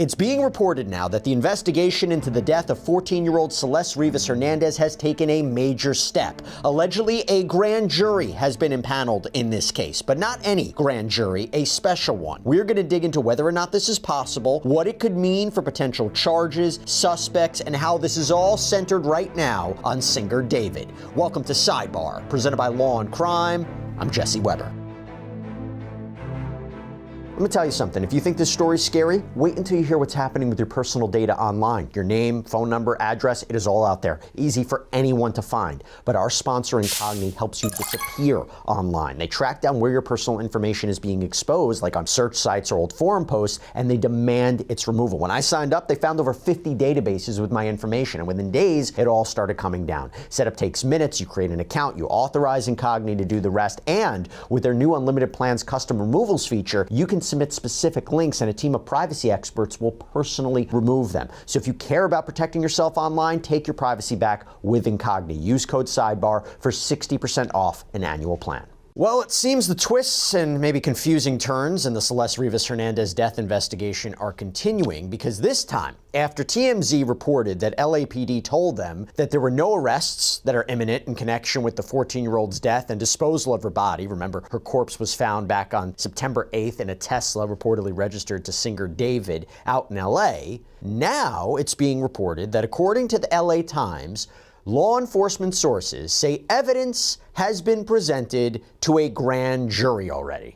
It's being reported now that the investigation into the death of 14-year-old Celeste Rivas Hernandez has taken a major step. Allegedly, a grand jury has been impaneled in this case, but not any grand jury, a special one. We're going to dig into whether or not this is possible, what it could mean for potential charges, suspects, and how this is all centered right now on singer David. Welcome to Sidebar, presented by Law&Crime. I'm Jesse Weber. Let me tell you something. If you think this story's scary, wait until you hear what's happening with your personal data online. Your name, phone number, address, it is all out there. Easy for anyone to find. But our sponsor, Convened, helps you disappear online. They track down where your personal information is being exposed, like on search sites or old forum posts, and they demand its removal. When I signed up, they found over 50 databases with my information, and within days, it all started coming down. Setup takes minutes. You create an account, you authorize Convened to do the rest, and with their new unlimited plans custom removals feature, you can submit specific links and a team of privacy experts will personally remove them. So if you care about protecting yourself online, take your privacy back with Convened. Use code SIDEBAR for 60% off an annual plan. Well, it seems the twists and maybe confusing turns in the Celeste Rivas Hernandez death investigation are continuing, because this time, after TMZ reported that LAPD told them that there were no arrests that are imminent in connection with the 14-year-old's death and disposal of her body. Remember, her corpse was found back on September 8th in a Tesla reportedly registered to singer David out in LA. Now it's being reported that, according to the LA Times, law enforcement sources say evidence has been presented to a grand jury already.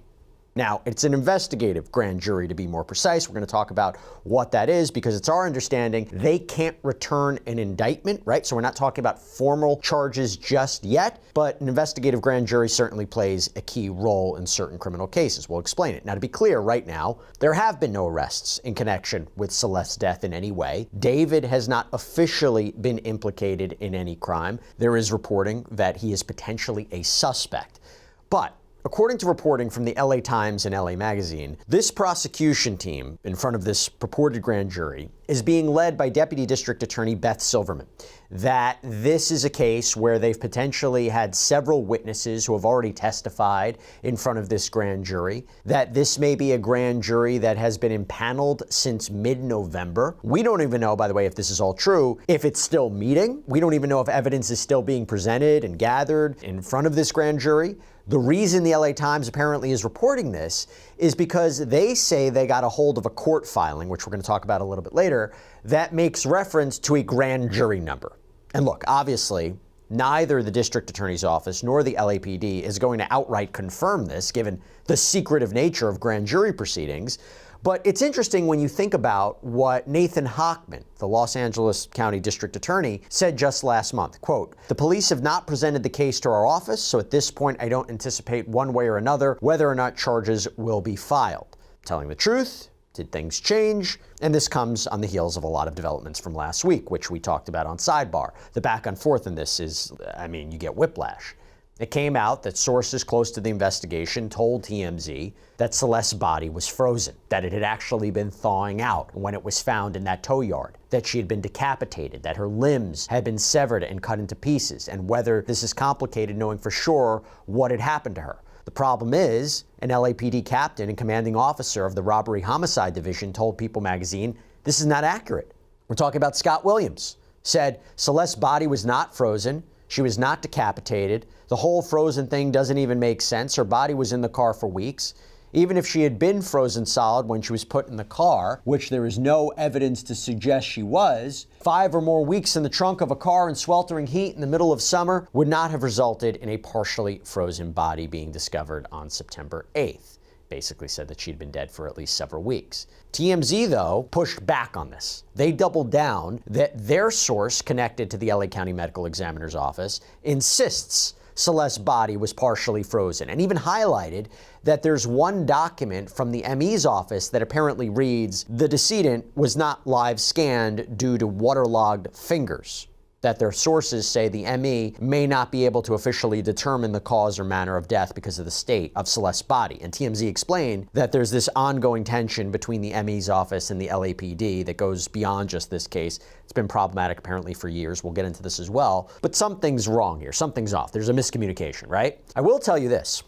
Now, it's an investigative grand jury, to be more precise. We're going to talk about what that is, because it's our understanding they can't return an indictment, right? So we're not talking about formal charges just yet, but an investigative grand jury certainly plays a key role in certain criminal cases. We'll explain it. Now, to be clear, right now, there have been no arrests in connection with Celeste's death in any way. David has not officially been implicated in any crime. There is reporting that he is potentially a suspect. But according to reporting from the LA Times and LA Magazine, this prosecution team in front of this purported grand jury is being led by Deputy District Attorney Beth Silverman. That this is a case where they've potentially had several witnesses who have already testified in front of this grand jury. That this may be a grand jury that has been impaneled since mid-November. We don't even know, by the way, if this is all true, if it's still meeting. We don't even know if evidence is still being presented and gathered in front of this grand jury. The reason the LA Times apparently is reporting this is because they say they got a hold of a court filing, which we're going to talk about a little bit later, that makes reference to a grand jury number. And look, obviously, neither the district attorney's office nor the LAPD is going to outright confirm this, given the secretive nature of grand jury proceedings. But it's interesting when you think about what Nathan Hochman, the Los Angeles County District Attorney, said just last month. Quote, "The police have not presented the case to our office, so at this point I don't anticipate one way or another whether or not charges will be filed." Telling the truth, did things change? And this comes on the heels of a lot of developments from last week, which we talked about on Sidebar. The back and forth in this is, you get whiplash. It came out that sources close to the investigation told TMZ that Celeste's body was frozen, that it had actually been thawing out when it was found in that tow yard, that she had been decapitated, that her limbs had been severed and cut into pieces, and whether this is complicated knowing for sure what had happened to her. The problem is, an LAPD captain and commanding officer of the Robbery Homicide Division told People magazine this is not accurate. We're talking about Scott Williams. Said Celeste's body was not frozen. She was not decapitated. The whole frozen thing doesn't even make sense. Her body was in the car for weeks. Even if she had been frozen solid when she was put in the car, which there is no evidence to suggest she was, 5 or more weeks in the trunk of a car in sweltering heat in the middle of summer would not have resulted in a partially frozen body being discovered on September 8th. Basically said that she'd been dead for at least several weeks. TMZ, though, pushed back on this. They doubled down that their source connected to the LA County Medical Examiner's office insists Celeste's body was partially frozen, and even highlighted that there's one document from the ME's office that apparently reads, the decedent was not live scanned due to waterlogged fingers. That their sources say the ME may not be able to officially determine the cause or manner of death because of the state of Celeste's body. And TMZ explained that there's this ongoing tension between the ME's office and the LAPD that goes beyond just this case. It's been problematic apparently for years. We'll get into this as well. But something's wrong here. Something's off. There's a miscommunication, right? I will tell you this.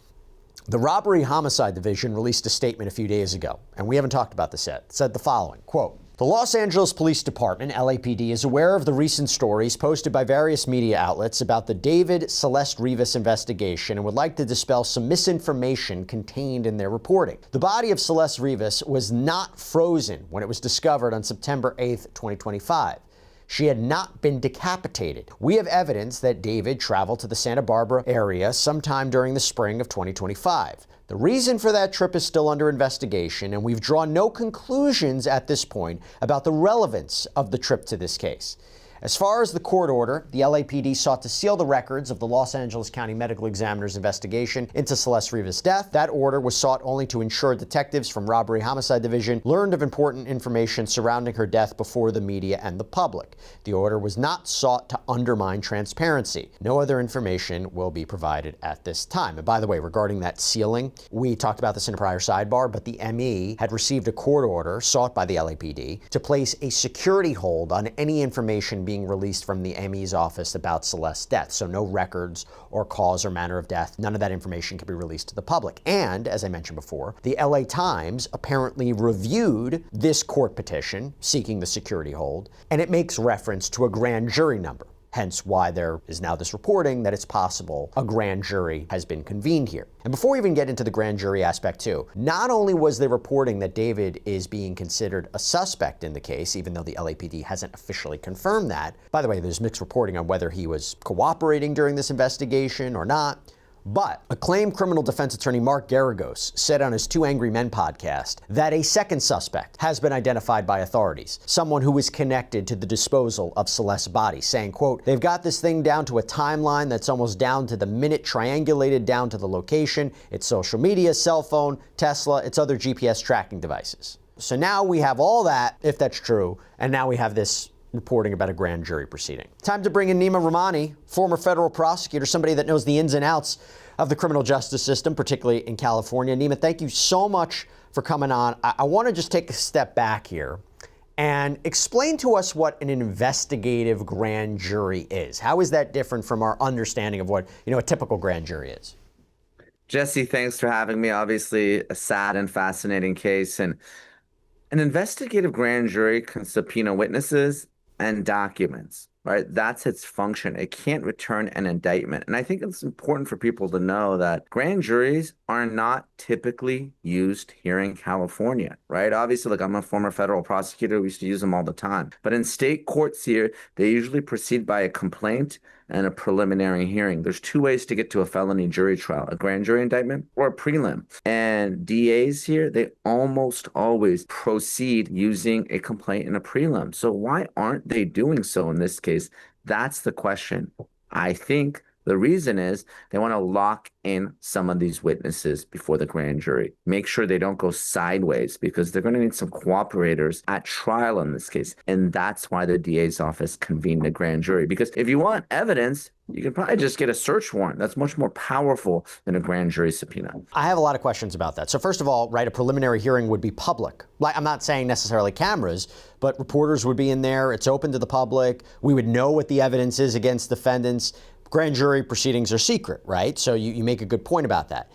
The Robbery Homicide Division released a statement a few days ago, and we haven't talked about this yet. It said the following, quote, The Los Angeles Police Department, LAPD, is aware of the recent stories posted by various media outlets about the David Celeste Rivas investigation and would like to dispel some misinformation contained in their reporting. The body of Celeste Rivas was not frozen when it was discovered on September 8th, 2025. She had not been decapitated. We have evidence that David traveled to the Santa Barbara area sometime during the spring of 2025. The reason for that trip is still under investigation, and we've drawn no conclusions at this point about the relevance of the trip to this case. As far as the court order, the LAPD sought to seal the records of the Los Angeles County Medical Examiner's investigation into Celeste Rivas' death. That order was sought only to ensure detectives from Robbery Homicide Division learned of important information surrounding her death before the media and the public. The order was not sought to undermine transparency. No other information will be provided at this time. And by the way, regarding that sealing, we talked about this in a prior sidebar, but the ME had received a court order sought by the LAPD to place a security hold on any information being released from the ME's office about Celeste's death. So no records or cause or manner of death. None of that information can be released to the public. And as I mentioned before, the LA Times apparently reviewed this court petition seeking the security hold, and it makes reference to a grand jury number. Hence why there is now this reporting that it's possible a grand jury has been convened here. And before we even get into the grand jury aspect too, not only was there reporting that David is being considered a suspect in the case, even though the LAPD hasn't officially confirmed that. By the way, there's mixed reporting on whether he was cooperating during this investigation or not. But acclaimed criminal defense attorney Mark Garagos said on his Two Angry Men podcast that a second suspect has been identified by authorities, someone who was connected to the disposal of Celeste's body, saying, quote, "They've got this thing down to a timeline that's almost down to the minute, triangulated down to the location, its social media, cell phone, Tesla, its other GPS tracking devices." So now we have all that, if that's true, and now we have this reporting about a grand jury proceeding. Time to bring in Neama Rahmani, former federal prosecutor, somebody that knows the ins and outs of the criminal justice system, particularly in California. Neama, thank you so much for coming on. I want to just take a step back here and explain to us what an investigative grand jury is. How is that different from our understanding of what, a typical grand jury is? Jesse, thanks for having me. Obviously, a sad and fascinating case. And an investigative grand jury can subpoena witnesses and documents, right? That's its function. It can't return an indictment. And I think it's important for people to know that grand juries are not typically used here in California, right? Obviously, like, I'm a former federal prosecutor. We used to use them all the time. But in state courts here, they usually proceed by a complaint and a preliminary hearing. There's two ways to get to a felony jury trial: a grand jury indictment or a prelim. And DAs here, they almost always proceed using a complaint and a prelim. So why aren't they doing so in this case? That's the question. I think the reason is they want to lock in some of these witnesses before the grand jury. Make sure they don't go sideways, because they're going to need some cooperators at trial in this case. And that's why the DA's office convened a grand jury. Because if you want evidence, you can probably just get a search warrant. That's much more powerful than a grand jury subpoena. I have a lot of questions about that. So first of all, right, a preliminary hearing would be public. Like, I'm not saying necessarily cameras, but reporters would be in there. It's open to the public. We would know what the evidence is against defendants. Grand jury proceedings are secret, right? So you make a good point about that.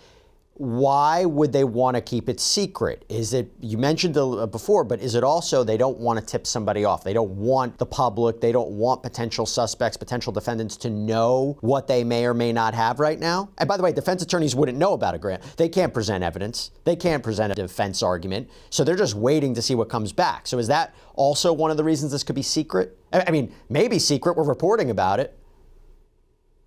Why would they want to keep it secret? Is it, you mentioned before, but is it also they don't want to tip somebody off? They don't want the public, they don't want potential suspects, potential defendants to know what they may or may not have right now? And by the way, defense attorneys wouldn't know about a grand. They can't present evidence. They can't present a defense argument. So they're just waiting to see what comes back. So is that also one of the reasons this could be secret? I mean, maybe secret, we're reporting about it.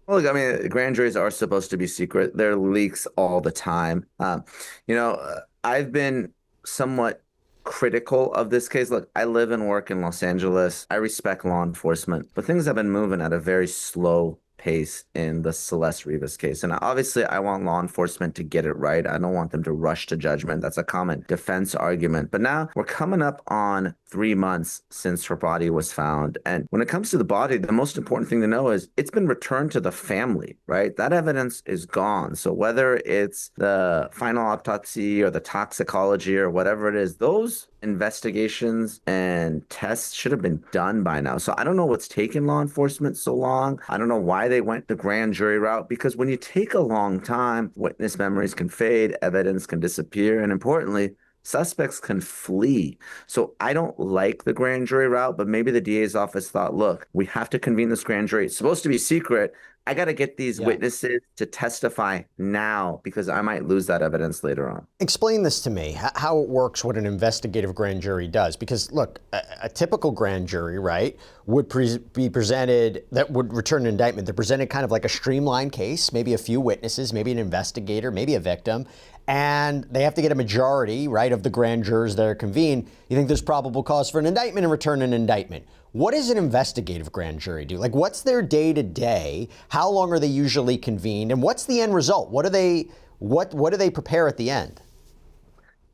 Well, look, I mean, grand juries are supposed to be secret. There are leaks all the time. I've been somewhat critical of this case. Look, I live and work in Los Angeles. I respect law enforcement, but things have been moving at a very slow pace in the Celeste Rivas case. And obviously, I want law enforcement to get it right. I don't want them to rush to judgment. That's a common defense argument. But now we're coming up on 3 months since her body was found. And when it comes to the body, the most important thing to know is it's been returned to the family, right? That evidence is gone. So whether it's the final autopsy or the toxicology or whatever it is, those investigations and tests should have been done by now. So I don't know what's taken law enforcement so long. I don't know why they went the grand jury route, because when you take a long time, witness memories can fade, evidence can disappear, and importantly, Suspects can flee. So I don't like the grand jury route, but maybe the DA's office thought, look, we have to convene this grand jury. It's supposed to be secret. I got to get these Yeah. witnesses to testify now because I might lose that evidence later on. Explain this to me, how it works, what an investigative grand jury does. Because look, a typical grand jury, right, would be presented, that would return an indictment. They're presented kind of like a streamlined case, maybe a few witnesses, maybe an investigator, maybe a victim, and they have to get a majority, right, of the grand jurors that are convened. You think there's probable cause for an indictment and return an indictment. What does an investigative grand jury do? Like, what's their day-to-day? How long are they usually convened? And what's the end result? What do they prepare at the end?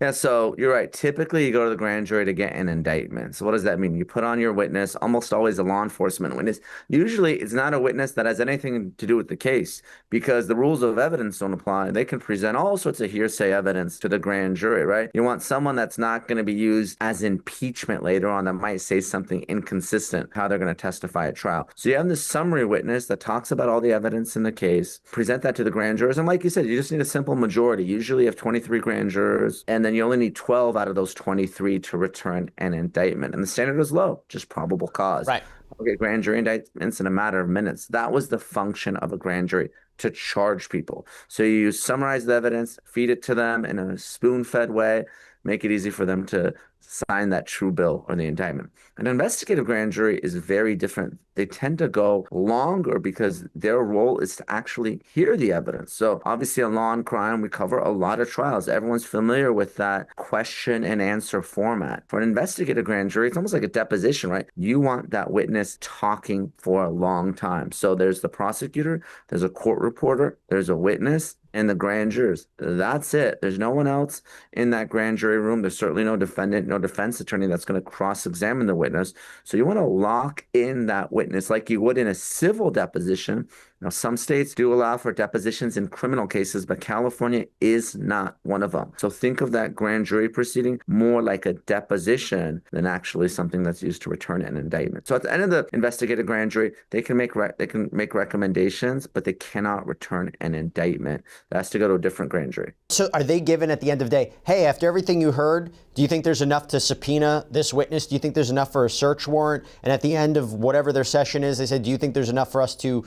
Yeah, so you're right. Typically, you go to the grand jury to get an indictment. So what does that mean? You put on your witness, almost always a law enforcement witness. Usually, it's not a witness that has anything to do with the case because the rules of evidence don't apply. They can present all sorts of hearsay evidence to the grand jury, right? You want someone that's not going to be used as impeachment later on that might say something inconsistent, how they're going to testify at trial. So you have this summary witness that talks about all the evidence in the case, present that to the grand jurors. And like you said, you just need a simple majority. Usually you have 23 grand jurors, and then you only need 12 out of those 23 to return an indictment. And the standard is low, just probable cause. Right. Okay, grand jury indictments in a matter of minutes. That was the function of a grand jury, to charge people. So you summarize the evidence, feed it to them in a spoon-fed way, make it easy for them to sign that true bill or the indictment. An investigative grand jury is very different. They tend to go longer because their role is to actually hear the evidence. So obviously on Law&Crime, we cover a lot of trials. Everyone's familiar with that question and answer format. For an investigative grand jury, it's almost like a deposition, right? You want that witness talking for a long time. So there's the prosecutor, there's a court reporter, there's a witness, and the grand jurors. That's it. There's no one else in that grand jury room. There's certainly no defendant, no defense attorney that's going to cross-examine the witness. So you want to lock in that witness like you would in a civil deposition. Now, some states do allow for depositions in criminal cases, but California is not one of them. So think of that grand jury proceeding more like a deposition than actually something that's used to return an indictment. So at the end of the investigative grand jury, they can make recommendations, but they cannot return an indictment. That has to go to a different grand jury. So are they given at the end of the day, hey, after everything you heard, do you think there's enough to subpoena this witness? Do you think there's enough for a search warrant? And at the end of whatever their session is, they said, do you think there's enough for us to,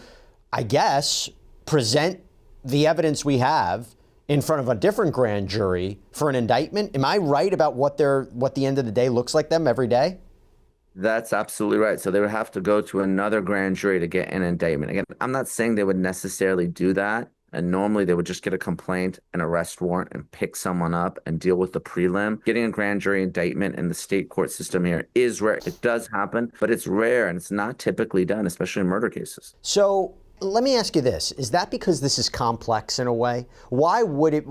I guess, present the evidence we have in front of a different grand jury for an indictment? Am I right about what the end of the day looks like them every day? That's absolutely right. So they would have to go to another grand jury to get an indictment. Again, I'm not saying they would necessarily do that. And normally they would just get a complaint, an arrest warrant, and pick someone up and deal with the prelim. Getting a grand jury indictment in the state court system here is rare. It does happen, but it's rare and it's not typically done, especially in murder cases. So let me ask you this. Is that because this is complex in a way? Why would it,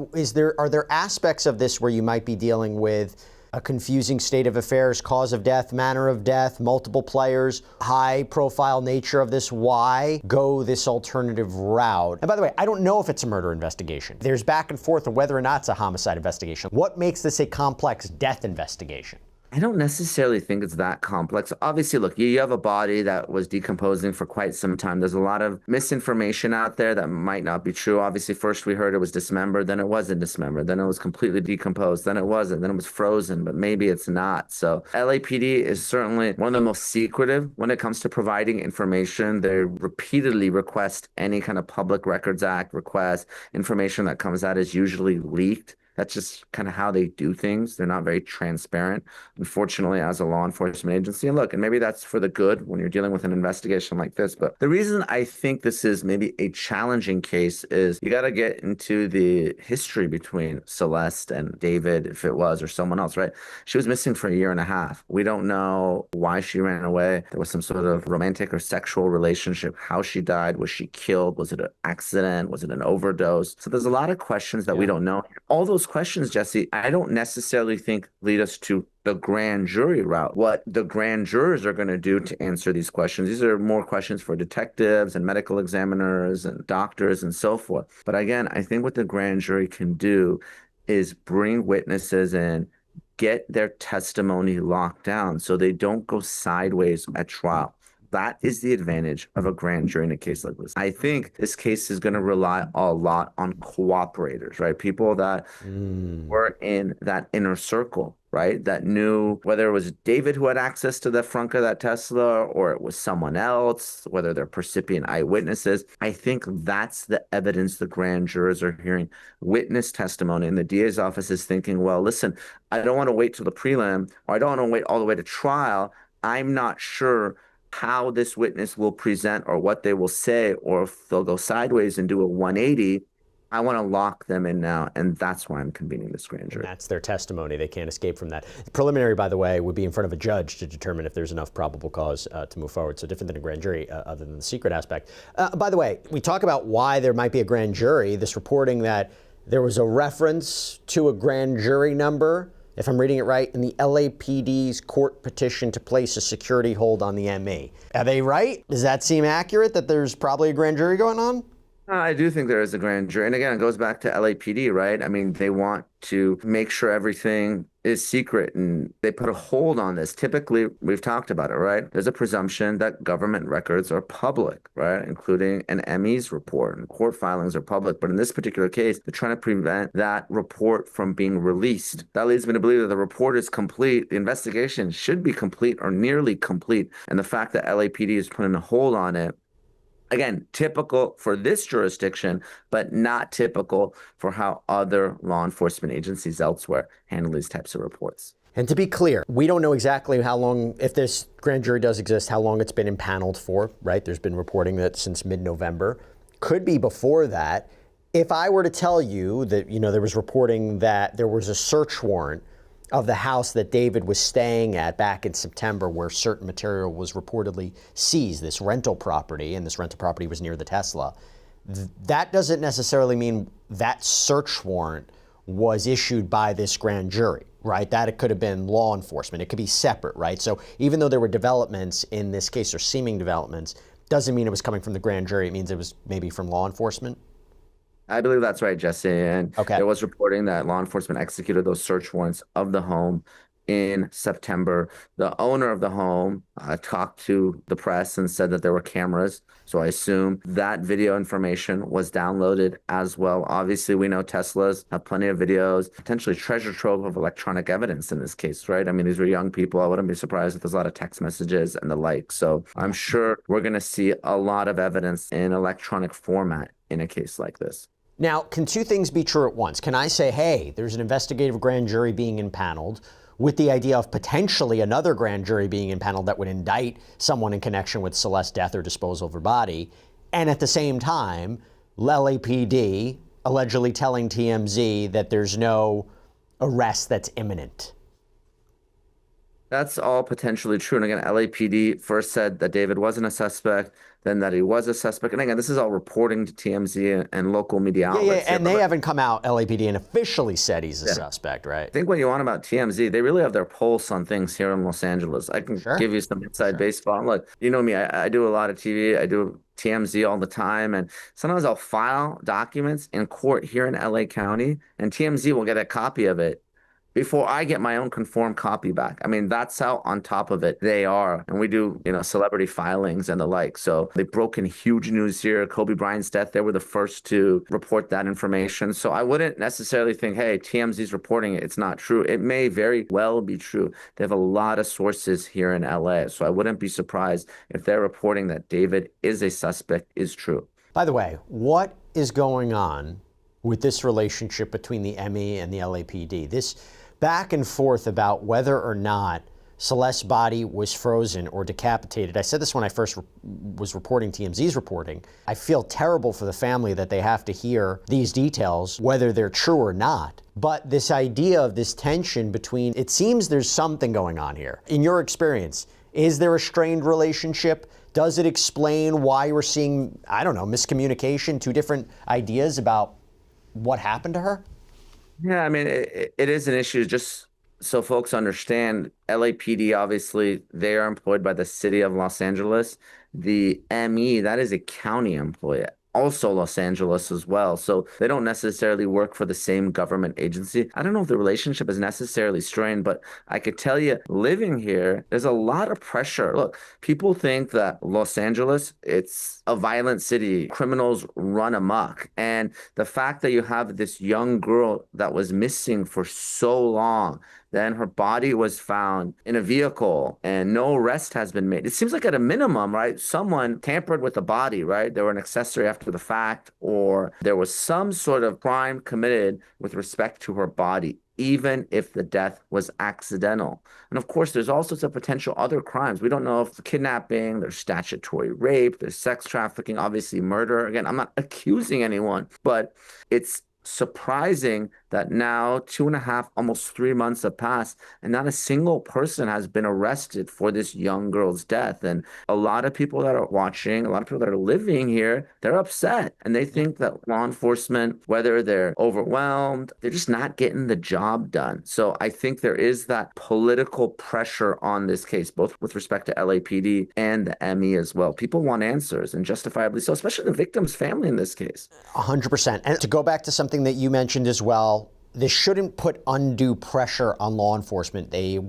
are there aspects of this where you might be dealing with a confusing state of affairs, cause of death, manner of death, multiple players, high profile nature of this? Why go this alternative route? And by the way, I don't know if it's a murder investigation. There's back and forth of whether or not it's a homicide investigation. What makes this a complex death investigation? I don't necessarily think it's that complex. Obviously, look, you have a body that was decomposing for quite some time. There's a lot of misinformation out there that might not be true. Obviously, first we heard it was dismembered, then it wasn't dismembered, then it was completely decomposed, then it wasn't, then it was frozen, but maybe it's not. So LAPD is certainly one of the most secretive when it comes to providing information. They repeatedly request any kind of Public Records Act request. Information that comes out is usually leaked. That's just kind of how they do things. They're not very transparent, unfortunately, as a law enforcement agency. And look, and maybe that's for the good when you're dealing with an investigation like this. But the reason I think this is maybe a challenging case is you got to get into the history between Celeste and David, if it was, or someone else, right? She was missing for a year and a half. We don't know why she ran away. There was some sort of romantic or sexual relationship, how she died. Was she killed? Was it an accident? Was it an overdose? So there's a lot of questions that we don't know. All those questions, Jesse, I don't necessarily think lead us to the grand jury route. What the grand jurors are going to do to answer these questions, these are more questions for detectives and medical examiners and doctors and so forth. But again, I think what the grand jury can do is bring witnesses in, get their testimony locked down so they don't go sideways at trial. That is the advantage of a grand jury in a case like this. I think this case is going to rely a lot on cooperators, right? People that were in that inner circle, right? That knew whether it was David who had access to the front of that Tesla or it was someone else, whether they're percipient eyewitnesses. I think that's the evidence the grand jurors are hearing, witness testimony. And the DA's office is thinking, well, listen, I don't want to wait till the prelim, or I don't want to wait all the way to trial. I'm not sure how this witness will present or what they will say, or if they'll go sideways and do a 180. I want to lock them in now, and that's why I'm convening this grand jury. And that's their testimony. They can't escape from that. The preliminary, by the way, would be in front of a judge to determine if there's enough probable cause to move forward. So different than a grand jury, other than the secret aspect. By the way, we talk about why there might be a grand jury. This reporting that there was a reference to a grand jury number, if I'm reading it right, in the LAPD's court petition to place a security hold on the ME. Are they right? Does that seem accurate, that there's probably a grand jury going on? I do think there is a grand jury. And again, it goes back to LAPD, right? I mean, they want to make sure everything is secret and they put a hold on this. Typically, we've talked about it, right? There's a presumption that government records are public, right? Including an ME's report, and court filings are public. But in this particular case, they're trying to prevent that report from being released. That leads me to believe that the report is complete. The investigation should be complete or nearly complete. And the fact that LAPD is putting a hold on it, again, typical for this jurisdiction, but not typical for how other law enforcement agencies elsewhere handle these types of reports. And to be clear, we don't know exactly how long, if this grand jury does exist, how long it's been impaneled for, right? There's been reporting that since mid-November. Could be before that. If I were to tell you that, there was reporting that there was a search warrant of the house that David was staying at back in September, where certain material was reportedly seized, this rental property, and this rental property was near the Tesla, that doesn't necessarily mean that search warrant was issued by this grand jury, right? That it could have been law enforcement. It could be separate, right? So even though there were developments in this case, or seeming developments, doesn't mean it was coming from the grand jury. It means it was maybe from law enforcement. I believe that's right, Jesse. And there was reporting that law enforcement executed those search warrants of the home in September. The owner of the home talked to the press and said that there were cameras. So I assume that video information was downloaded as well. Obviously, we know Teslas have plenty of videos, potentially treasure trove of electronic evidence in this case, right? I mean, these are young people. I wouldn't be surprised if there's a lot of text messages and the like. So I'm sure we're going to see a lot of evidence in electronic format in a case like this. Now, can two things be true at once? Can I say, hey, there's an investigative grand jury being impaneled with the idea of potentially another grand jury being impaneled that would indict someone in connection with Celeste's death or disposal of her body, and at the same time, LAPD allegedly telling TMZ that there's no arrest that's imminent? That's all potentially true. And again, LAPD first said that David wasn't a suspect, then that he was a suspect. And again, this is all reporting to TMZ and local media outlets. And they haven't come out, LAPD, and officially said he's a suspect, right? I think what you want about TMZ, they really have their pulse on things here in Los Angeles. I can give you some inside baseball. Look, you know me, I do a lot of TV. I do TMZ all the time. And sometimes I'll file documents in court here in LA County, and TMZ will get a copy of it before I get my own conformed copy back. I mean, that's how on top of it they are. And we do, celebrity filings and the like. So they've broken huge news here. Kobe Bryant's death, they were the first to report that information. So I wouldn't necessarily think, hey, TMZ's reporting it. It's not true. It may very well be true. They have a lot of sources here in LA. So I wouldn't be surprised if they're reporting that David is a suspect is true. By the way, what is going on with this relationship between the ME and the LAPD? This back and forth about whether or not Celeste's body was frozen or decapitated. I said this when I first was reporting TMZ's reporting. I feel terrible for the family that they have to hear these details, whether they're true or not. But this idea of this tension between, it seems there's something going on here. In your experience, is there a strained relationship? Does it explain why we're seeing, miscommunication, two different ideas about what happened to her? Yeah, I mean, it is an issue. Just so folks understand, LAPD, obviously, they are employed by the city of Los Angeles. The ME, that is a county employee. also Los Angeles as well. So they don't necessarily work for the same government agency. I don't know if the relationship is necessarily strained, but I could tell you living here, there's a lot of pressure. Look, people think that Los Angeles, it's a violent city. Criminals run amok. And the fact that you have this young girl that was missing for so long, then her body was found in a vehicle and no arrest has been made. It seems like at a minimum, right? Someone tampered with the body, right? They were an accessory after the fact, or there was some sort of crime committed with respect to her body, even if the death was accidental. And of course, there's all sorts of potential other crimes. We don't know if kidnapping, there's statutory rape, there's sex trafficking, obviously murder. Again, I'm not accusing anyone, but it's surprising that now 2.5, almost 3 months have passed, and not a single person has been arrested for this young girl's death. And a lot of people that are watching, a lot of people that are living here, they're upset. And they think that law enforcement, whether they're overwhelmed, they're just not getting the job done. So I think there is that political pressure on this case, both with respect to LAPD and the ME as well. People want answers, and justifiably so, especially the victim's family in this case. 100%. And to go back to something that you mentioned as well, this shouldn't put undue pressure on law enforcement. They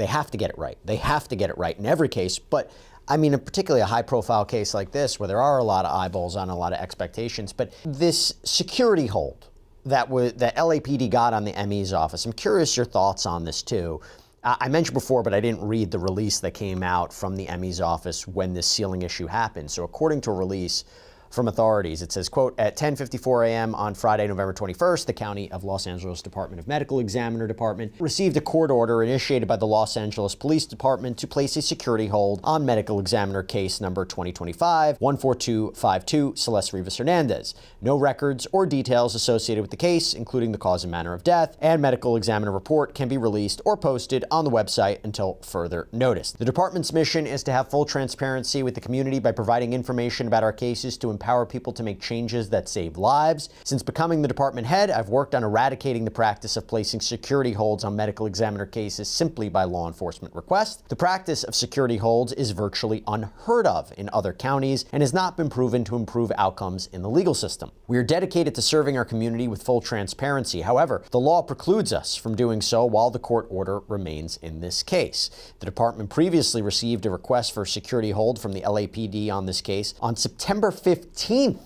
have to get it right. They have to get it right in every case. But I mean, in particularly a high-profile case like this, where there are a lot of eyeballs on, a lot of expectations. But this security hold that LAPD got on the ME's office, I'm curious your thoughts on this too. I mentioned before, but I didn't read the release that came out from the ME's office when this sealing issue happened. So according to a release from authorities, it says, quote, at 10:54 a.m. on Friday, November 21st, the County of Los Angeles Department of Medical Examiner Department received a court order initiated by the Los Angeles Police Department to place a security hold on medical examiner case number 2025-14252, Celeste Rivas Hernandez. No records or details associated with the case, including the cause and manner of death, and medical examiner report can be released or posted on the website until further notice. The department's mission is to have full transparency with the community by providing information about our cases to empower people to make changes that save lives. Since becoming the department head, I've worked on eradicating the practice of placing security holds on medical examiner cases simply by law enforcement request. The practice of security holds is virtually unheard of in other counties and has not been proven to improve outcomes in the legal system. We are dedicated to serving our community with full transparency. However, the law precludes us from doing so while the court order remains in this case. The department previously received a request for security hold from the LAPD on this case on September 15th,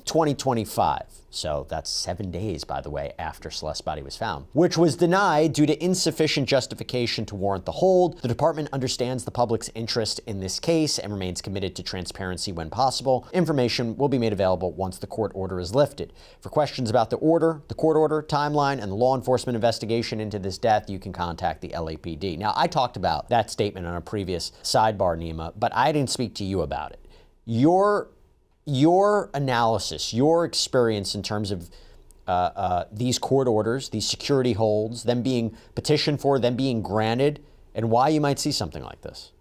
2025. So that's 7 days, by the way, after Celeste's body was found, which was denied due to insufficient justification to warrant the hold. The department understands the public's interest in this case and remains committed to transparency when possible. Information will be made available once the court order is lifted. For questions about the order, the court order, timeline, and the law enforcement investigation into this death, you can contact the LAPD. Now, I talked about that statement on a previous sidebar, Neama, but I didn't speak to you about it. Your analysis, your experience in terms of these court orders, these security holds, them being petitioned for, them being granted, and why you might see something like this.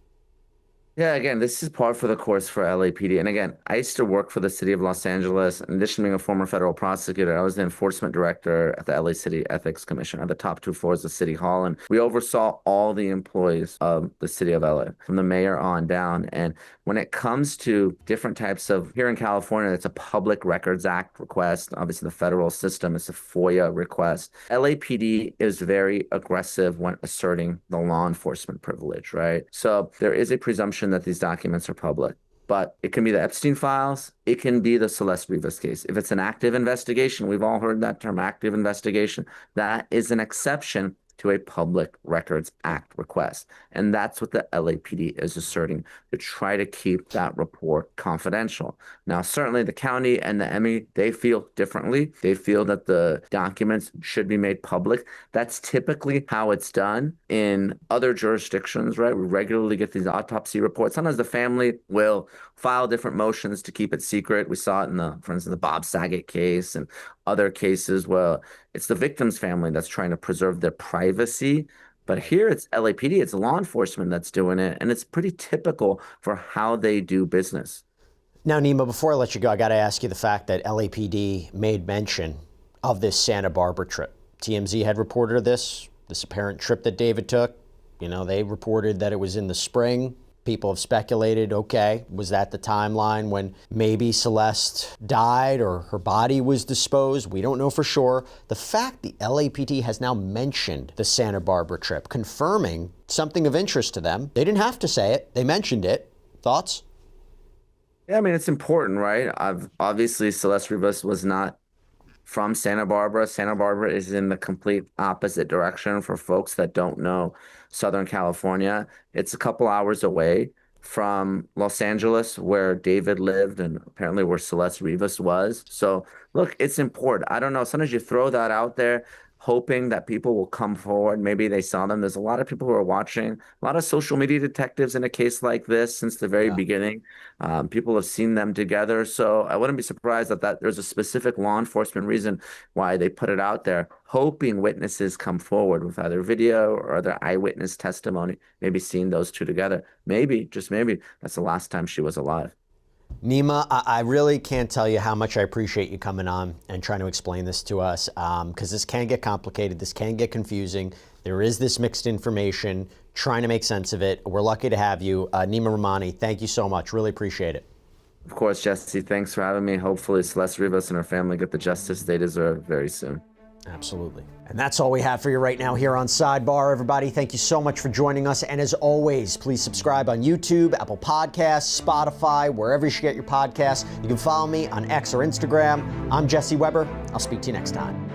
Yeah, again, this is par for the course for LAPD. And again, I used to work for the city of Los Angeles. In addition to being a former federal prosecutor, I was the enforcement director at the LA City Ethics Commission at the top 2 floors of City Hall. And we oversaw all the employees of the city of LA, from the mayor on down. And when it comes to different types of, here in California, it's a Public Records Act request. Obviously, the federal system is a FOIA request. LAPD is very aggressive when asserting the law enforcement privilege, right? So there is a presumption that these documents are public, but it can be the Epstein files. It can be the Celeste Rivas case. If it's an active investigation, we've all heard that term, active investigation, that is an exception to a Public Records Act request. And that's what the LAPD is asserting, to try to keep that report confidential. Now, certainly the county and the ME, they feel differently. They feel that the documents should be made public. That's typically how it's done in other jurisdictions, right? We regularly get these autopsy reports. Sometimes the family will file different motions to keep it secret. We saw it in for instance, the Bob Saget case and other cases where it's the victim's family that's trying to preserve their privacy. But here it's LAPD, it's law enforcement that's doing it, and it's pretty typical for how they do business. Now, Neama, before I let you go, I got to ask you the fact that LAPD made mention of this Santa Barbara trip. TMZ had reported this apparent trip that David took. You know, they reported that it was in the spring. People have speculated, okay, was that the timeline when maybe Celeste died or her body was disposed? We don't know for sure. The fact the LAPD has now mentioned the Santa Barbara trip, confirming something of interest to them. They didn't have to say it. They mentioned it. Thoughts? Yeah, I mean, it's important, right? Obviously, Celeste Rivas was not from Santa Barbara. Santa Barbara is in the complete opposite direction for folks that don't know Southern California. It's a couple hours away from Los Angeles, where David lived and apparently where Celeste Rivas was. So, look, it's important. I don't know. Sometimes you throw that out there, hoping that people will come forward. Maybe they saw them. There's a lot of people who are watching, a lot of social media detectives in a case like this since the very beginning. People have seen them together. So I wouldn't be surprised that there's a specific law enforcement reason why they put it out there, hoping witnesses come forward with either video or other eyewitness testimony, maybe seeing those two together. Maybe, just maybe, that's the last time she was alive. Neama, I really can't tell you how much I appreciate you coming on and trying to explain this to us, because this can get complicated, this can get confusing. There is this mixed information, trying to make sense of it. We're lucky to have you. Neama Rahmani, thank you so much. Really appreciate it. Of course, Jesse, thanks for having me. Hopefully Celeste Rivas and her family get the justice they deserve very soon. Absolutely. And that's all we have for you right now here on Sidebar, everybody. Thank you so much for joining us. And as always, please subscribe on YouTube, Apple Podcasts, Spotify, wherever you should get your podcasts. You can follow me on X or Instagram. I'm Jesse Weber. I'll speak to you next time.